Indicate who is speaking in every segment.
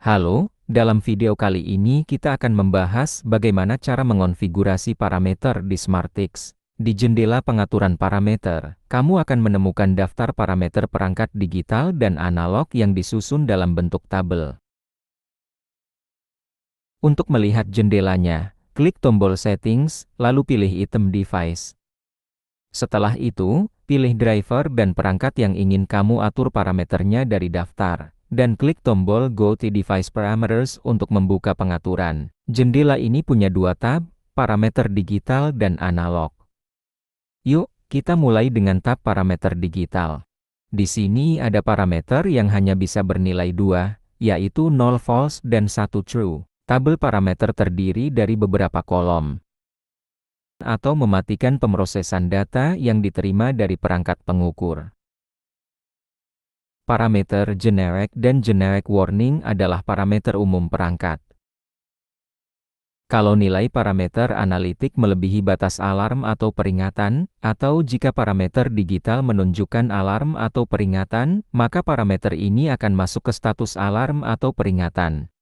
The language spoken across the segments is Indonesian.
Speaker 1: Halo, dalam video kali ini kita akan membahas bagaimana cara mengonfigurasi parameter di SmartTix. Di jendela pengaturan parameter, kamu akan menemukan daftar parameter perangkat digital dan analog yang disusun dalam bentuk tabel. Untuk melihat jendelanya, klik tombol Settings, lalu pilih item Device. Setelah itu, pilih driver dan perangkat yang ingin kamu atur parameternya dari daftar, dan klik tombol Go to Device Parameters untuk membuka pengaturan. Jendela ini punya dua tab, parameter digital dan analog. Yuk, kita mulai dengan tab parameter digital. Di sini ada parameter yang hanya bisa bernilai 2, yaitu 0 false dan 1 true. Tabel parameter terdiri dari beberapa kolom, atau mematikan pemrosesan data yang diterima dari perangkat pengukur. Parameter generic dan generic warning adalah parameter umum perangkat. Kalau nilai parameter analitik melebihi batas alarm atau peringatan, atau jika parameter digital menunjukkan alarm atau peringatan, maka parameter ini akan masuk ke status alarm atau peringatan.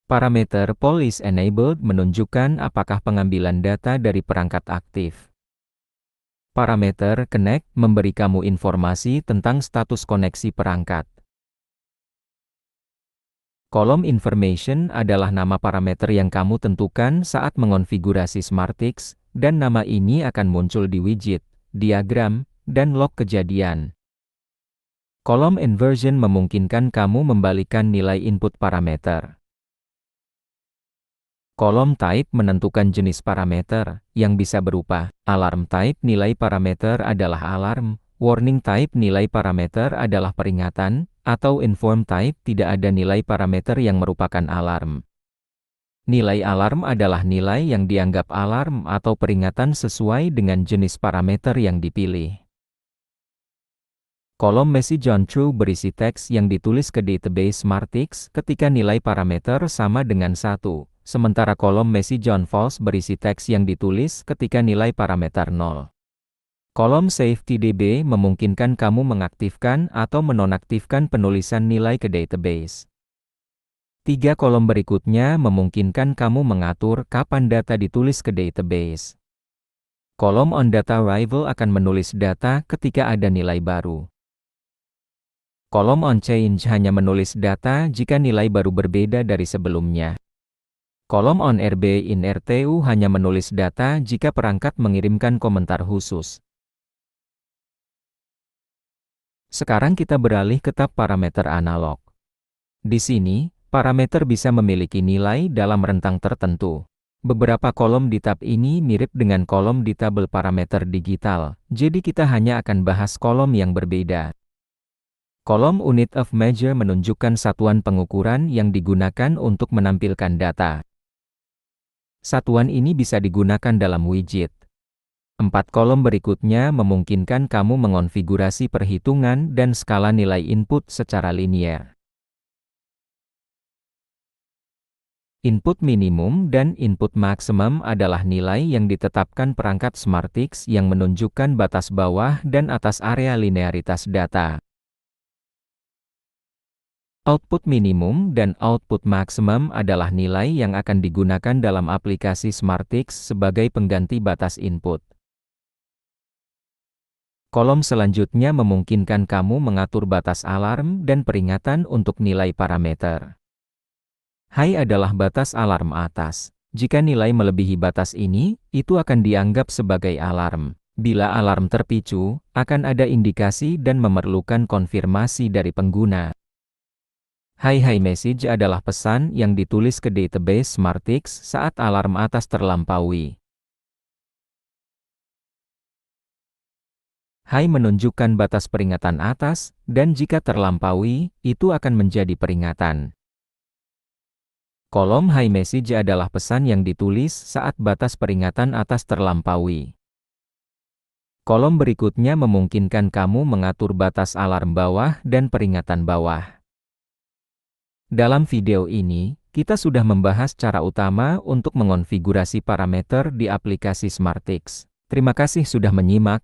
Speaker 1: Parameter Police Enabled menunjukkan apakah pengambilan data dari perangkat aktif. Parameter Connect memberi kamu informasi tentang status koneksi perangkat. Kolom Information adalah nama parameter yang kamu tentukan saat mengonfigurasi SmartTix, dan nama ini akan muncul di widget, diagram, dan log kejadian. Kolom Inversion memungkinkan kamu membalikkan nilai input parameter. Kolom Type menentukan jenis parameter, yang bisa berupa Alarm Type nilai parameter adalah alarm, Warning Type nilai parameter adalah peringatan, atau Inform Type tidak ada nilai parameter yang merupakan alarm. Nilai alarm adalah nilai yang dianggap alarm atau peringatan sesuai dengan jenis parameter yang dipilih. Kolom Message on True berisi teks yang ditulis ke database SmartTix ketika nilai parameter sama dengan 1. Sementara kolom Message on False berisi teks yang ditulis ketika nilai parameter 0. Kolom Safety DB memungkinkan kamu mengaktifkan atau menonaktifkan penulisan nilai ke database. 3 kolom berikutnya memungkinkan kamu mengatur kapan data ditulis ke database. Kolom On Data Arrival akan menulis data ketika ada nilai baru. Kolom On Change hanya menulis data jika nilai baru berbeda dari sebelumnya. Kolom On RB in RTU hanya menulis data jika perangkat mengirimkan komentar khusus. Sekarang kita beralih ke tab parameter analog. Di sini, parameter bisa memiliki nilai dalam rentang tertentu. Beberapa kolom di tab ini mirip dengan kolom di tabel parameter digital, jadi kita hanya akan bahas kolom yang berbeda. Kolom Unit of Measure menunjukkan satuan pengukuran yang digunakan untuk menampilkan data. Satuan ini bisa digunakan dalam widget. 4 kolom berikutnya memungkinkan kamu mengonfigurasi perhitungan dan skala nilai input secara linear. Input minimum dan input maksimum adalah nilai yang ditetapkan perangkat SmartTix yang menunjukkan batas bawah dan atas area linearitas data. Output minimum dan output maksimum adalah nilai yang akan digunakan dalam aplikasi SmartTix sebagai pengganti batas input. Kolom selanjutnya memungkinkan kamu mengatur batas alarm dan peringatan untuk nilai parameter. High adalah batas alarm atas. Jika nilai melebihi batas ini, itu akan dianggap sebagai alarm. Bila alarm terpicu, akan ada indikasi dan memerlukan konfirmasi dari pengguna. High message adalah pesan yang ditulis ke database SmartTix saat alarm atas terlampaui. High menunjukkan batas peringatan atas, dan jika terlampaui, itu akan menjadi peringatan. Kolom high message adalah pesan yang ditulis saat batas peringatan atas terlampaui. Kolom berikutnya memungkinkan kamu mengatur batas alarm bawah dan peringatan bawah. Dalam video ini, kita sudah membahas cara utama untuk mengonfigurasi parameter di aplikasi SmartTix. Terima kasih sudah menyimak.